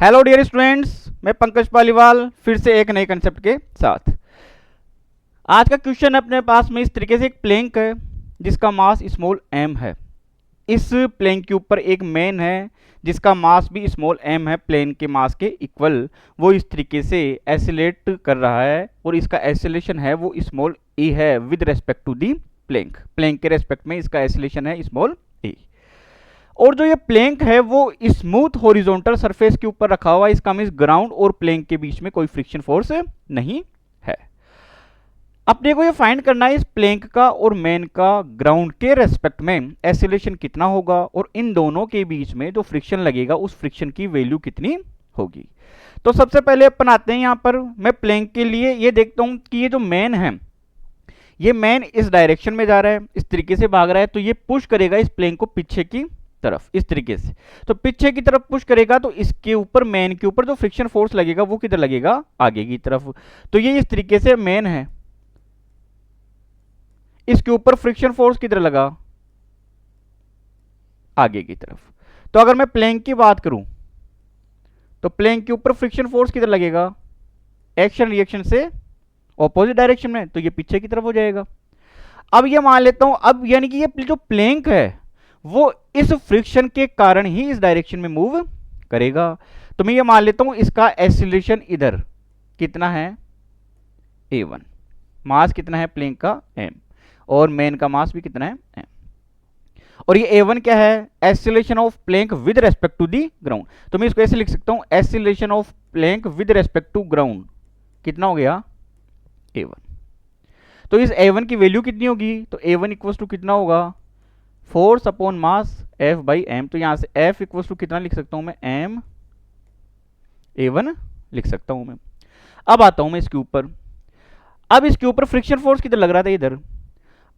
Hello dear students, मैं पंकज पालीवाल फिर से एक नए कंसेप्ट के साथ। आज का क्वेश्चन अपने पास में इस तरीके से एक प्लेंक है जिसका मास स्मॉल m है। इस प्लेन के ऊपर एक मैन है जिसका मास भी स्मॉल m है, प्लेन के मास के इक्वल। वो इस तरीके से एसिलेट कर रहा है और इसका एसिलेशन है वो स्मॉल e है विद रेस्पेक्ट टू दी प्लेंक। प्लेंक के रेस्पेक्ट में इसका एसिलेशन है स्मॉल e। और जो ये प्लेंक है वो स्मूथ हॉरिजॉन्टल सरफेस के ऊपर रखा हुआ है। इसका मींस ग्राउंड और प्लेंक के बीच में कोई फ्रिक्शन फोर्स नहीं है। अपने को ये फाइंड करना है इस प्लेंक का और मैन का ग्राउंड के रेस्पेक्ट में एसिलेशन कितना होगा और इन दोनों के बीच में जो फ्रिक्शन लगेगा उस फ्रिक्शन की वैल्यू कितनी होगी। तो सबसे पहले अपन आते हैं यहाँ पर। मैं प्लेंक के लिए ये देखता हूं कि ये जो मैन है, ये मैन इस डायरेक्शन में जा रहा है, इस तरीके से भाग रहा है, तो ये पुश करेगा इस प्लेन को पीछे की तरफ इस तरीके से। तो पीछे की तरफ पुश करेगा तो इसके ऊपर मैन के ऊपर जो फ्रिक्शन फोर्स लगेगा वो किधर लगेगा, आगे की तरफ। तो ये इस तरीके से मैन है, इसके ऊपर फ्रिक्शन फोर्स किधर लगा, आगे की तरफ। तो अगर मैं प्लेन की बात करूं तो प्लेन के ऊपर फ्रिक्शन फोर्स किधर लगेगा, एक्शन रिएक्शन से ऑपोजिट डायरेक्शन में, तो ये पीछे की तरफ हो जाएगा। अब ये मान लेता हूं, अब यानी कि ये जो प्लेंक है वो इस फ्रिक्शन के कारण ही इस डायरेक्शन में मूव करेगा। तो मैं ये मान लेता हूं इसका एसिलेशन इधर कितना है, a1। मास कितना है प्लेंक का, m, और मैन का मास भी कितना है, m। और ये a1 क्या है, acceleration of plank with respect to the ground. तो मैं इसको ऐसे लिख सकता हूं, acceleration of plank with respect to ground कितना हो गया, a1। तो इस a1 की वैल्यू कितनी होगी, तो a1 इक्वल टू कितना होगा, force upon mass F by M. तो यहां से F इक्वल टू कितना लिख सकता हूं मैं, m a1 लिख सकता हूं मैं। अब आता हूं मैं इसके ऊपर। अब इसके ऊपर फ्रिक्शन फोर्स किधर लग रहा था, इधर।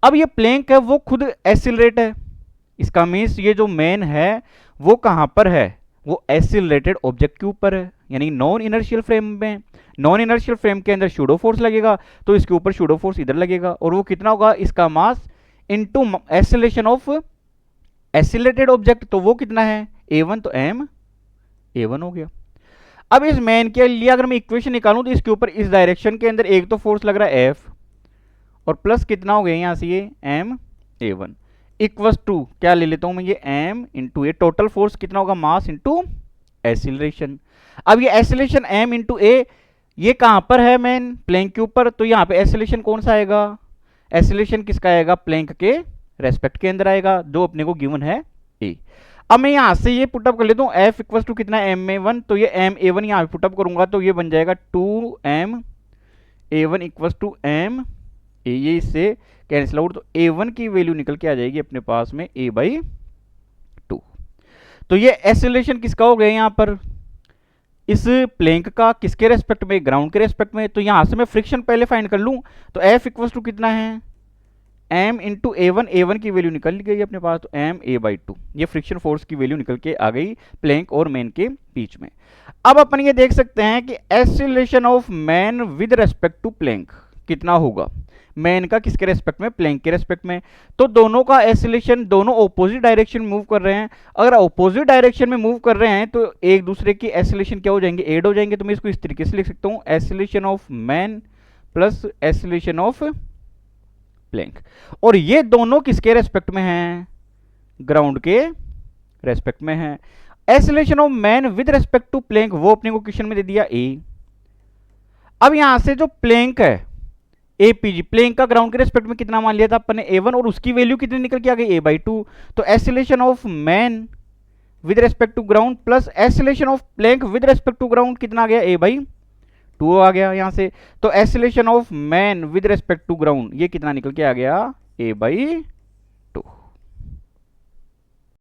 अब ये प्लेंक है वो खुद एसिलरेट है, इसका मीन्स ये जो मैन है वो कहां पर है, वो एसिलरेटेड ऑब्जेक्ट के ऊपर है, यानी नॉन इनर्शियल फ्रेम में। नॉन इनर्शियल फ्रेम के अंदर शूडो फोर्स लगेगा तो इसके ऊपर शूडो फोर्स इधर लगेगा, और वो कितना होगा, इसका mass into acceleration of accelerated object, तो वो कितना है, a1। तो m a1 हो गया। अब इस मैन के लिए अगर मैं इक्वेशन निकालूं तो इसके ऊपर इस डायरेक्शन के अंदर एक तो फोर्स लग रहा है F, और प्लस कितना हो गया यहां से ये m a1 इक्वल्स टू क्या ले लेता हूं मैं, ये m इंटू ए, टोटल फोर्स कितना होगा, मास इंटू एसिलेशन। अब ये एसिलेशन m इंटू ए ये कहां पर है, मैन प्लेंक के ऊपर, तो यहां पे एसिलेशन कौन सा आएगा, एसिलेशन किसका आएगा, प्लेंक के रेस्पेक्ट के अंदर आएगा जो अपने को गिवन है ए। अब मैं यहां से ये पुटअप कर लेता हूं, F इक्वल टू कितना है, m a1। तो ये m a1 यहां पे पुटअप करूंगा तो ये बन जाएगा 2m a1 equal to m a, ये इससे कैंसिल आउट, तो a1 की वैल्यू निकल के आ जाएगी अपने पास में a बाई 2। तो ये एसिलेशन किसका हो गया यहां पर, इस प्लेंक का, किसके रेस्पेक्ट में, ग्राउंड के रेस्पेक्ट में। तो यहां से मैं फ्रिक्शन पहले फाइंड कर लूं तो F इक्वल टू कितना है, m इंटू a1, a1 की वैल्यू निकल गई अपने पास, तो m a बाई 2। ये फ्रिक्शन फोर्स की वैल्यू निकल के आ गई प्लेंक और मैन के बीच में। अब अपन ये देख सकते हैं कि acceleration of man with respect to plank कितना होगा, मैन का किसके रेस्पेक्ट में, प्लेंक के रेस्पेक्ट में। तो दोनों का एसिलेशन, दोनों ऑपोजिट डायरेक्शन में मूव कर रहे हैं। अगर ऑपोजिट डायरेक्शन में मूव कर रहे हैं तो एक दूसरे की एसिलेशन क्या हो जाएंगे, एड हो जाएंगे। तो मैं इसको इस तरीके से लिख सकता हूं, acceleration of man plus acceleration of plank. और ये दोनों किसके रेस्पेक्ट में हैं, ग्राउंड के रेस्पेक्ट में हैं। Acceleration of man with respect to plank वो अपने को क्वेश्चन में दे दिया ए। अब यहां से जो प्लेंक है एपीजी, प्लेंक का ग्राउंड के रेस्पेक्ट में कितना मान लिया था अपन ने, a1, और उसकी वैल्यू कितनी निकल के आ गई, a बाई 2। तो acceleration of man with respect to ground plus acceleration of plank with respect to ground कितना आ गया, a बाई 2 आ गया यहां से। तो acceleration of man with respect to ground ये कितना निकल के आ गया, a बाई